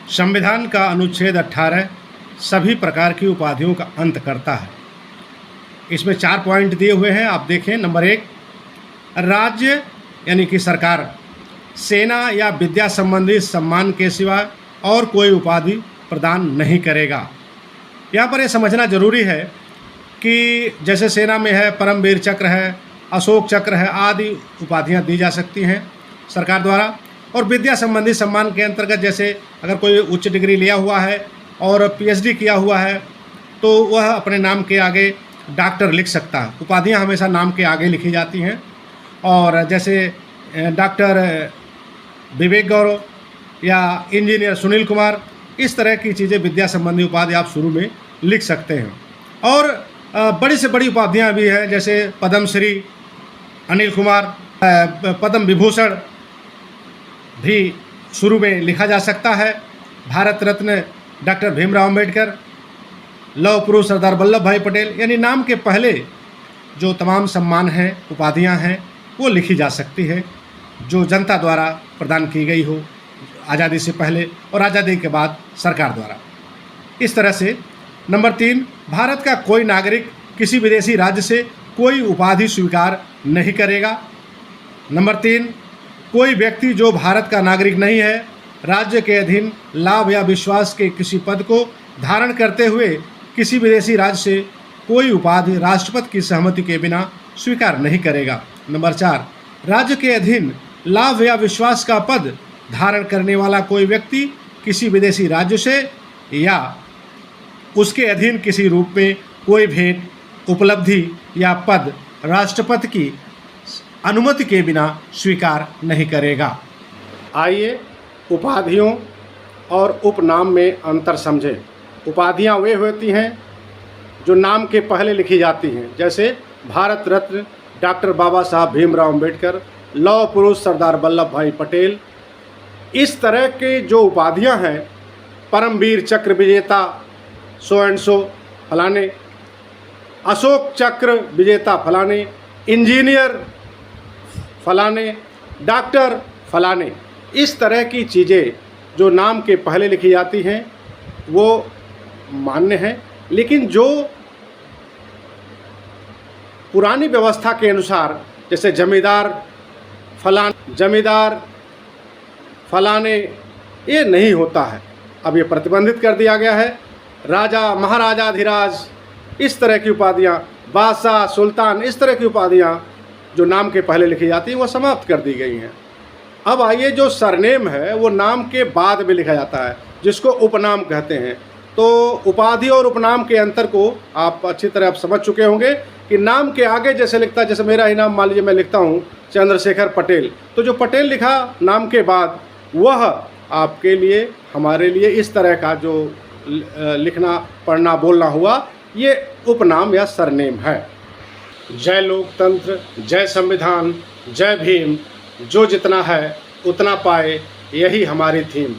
संविधान का अनुच्छेद 18 सभी प्रकार की उपाधियों का अंत करता है। इसमें 4 पॉइंट दिए हुए हैं, आप देखें। नंबर 1, राज्य यानी कि सरकार सेना या विद्या संबंधी सम्मान के सिवा और कोई उपाधि प्रदान नहीं करेगा। यहाँ पर यह समझना जरूरी है कि जैसे सेना में है परमवीर चक्र है, अशोक चक्र है, आदि उपाधियाँ दी जा सकती हैं सरकार द्वारा। और विद्या संबंधी सम्मान के अंतर्गत जैसे अगर कोई उच्च डिग्री लिया हुआ है और पीएचडी किया हुआ है तो वह अपने नाम के आगे डॉक्टर लिख सकता है। उपाधियाँ हमेशा नाम के आगे लिखी जाती हैं। और जैसे डॉक्टर विवेक गौरव या इंजीनियर सुनील कुमार, इस तरह की चीज़ें विद्या संबंधी उपाधि आप शुरू में लिख सकते हैं। और बड़ी से बड़ी उपाधियाँ भी हैं, जैसे पद्मश्री अनिल कुमार, पद्म विभूषण भी शुरू में लिखा जा सकता है। भारत रत्न डॉक्टर भीमराव अंबेडकर, लौह पुरुष सरदार वल्लभ भाई पटेल, यानी नाम के पहले जो तमाम सम्मान हैं, उपाधियां हैं, वो लिखी जा सकती है जो जनता द्वारा प्रदान की गई हो, आज़ादी से पहले और आज़ादी के बाद सरकार द्वारा। इस तरह से नंबर 3, भारत का कोई नागरिक किसी विदेशी राज्य से कोई उपाधि स्वीकार नहीं करेगा। नंबर 3, कोई व्यक्ति जो भारत का नागरिक नहीं है, राज्य के अधीन लाभ या विश्वास के किसी पद को धारण करते हुए किसी विदेशी राज्य से कोई उपाधि राष्ट्रपति की सहमति के बिना स्वीकार नहीं करेगा। नंबर 4, राज्य के अधीन लाभ या विश्वास का पद धारण करने वाला कोई व्यक्ति किसी विदेशी राज्य से या उसके अधीन किसी रूप में कोई भेंट, उपलब्धि या पद राष्ट्रपति की अनुमति के बिना स्वीकार नहीं करेगा। आइए उपाधियों और उपनाम में अंतर समझें। उपाधियां वे होती हैं जो नाम के पहले लिखी जाती हैं, जैसे भारत रत्न डॉक्टर बाबा साहब भीमराव अंबेडकर, लौह पुरुष सरदार वल्लभ भाई पटेल। इस तरह के जो उपाधियां हैं, परमवीर चक्र विजेता सो एंड सो फलाने, अशोक चक्र विजेता फलाने, इंजीनियर फलाने, डॉक्टर फलाने, इस तरह की चीज़ें जो नाम के पहले लिखी जाती हैं वो मान्य हैं। लेकिन जो पुरानी व्यवस्था के अनुसार, जैसे जमींदार फलाने, ये नहीं होता है। अब ये प्रतिबंधित कर दिया गया है। राजा, महाराजाधिराज, इस तरह की उपाधियाँ, बादशाह, सुल्तान, इस तरह की उपाधियाँ जो नाम के पहले लिखी जाती हैं वो समाप्त कर दी गई हैं। अब आइए, जो सरनेम है वो नाम के बाद में लिखा जाता है, जिसको उपनाम कहते हैं। तो उपाधि और उपनाम के अंतर को आप अच्छी तरह समझ चुके होंगे कि नाम के आगे जैसे लिखता है, जैसे मेरा ही नाम मान लीजिए मैं लिखता हूँ चंद्रशेखर पटेल, तो जो पटेल लिखा नाम के बाद, वह आपके लिए, हमारे लिए इस तरह का जो लिखना, पढ़ना, बोलना हुआ, ये उपनाम या सरनेम है। जय लोकतंत्र, जय संविधान, जय भीम, जो जितना है उतना पाए, यही हमारी थीम।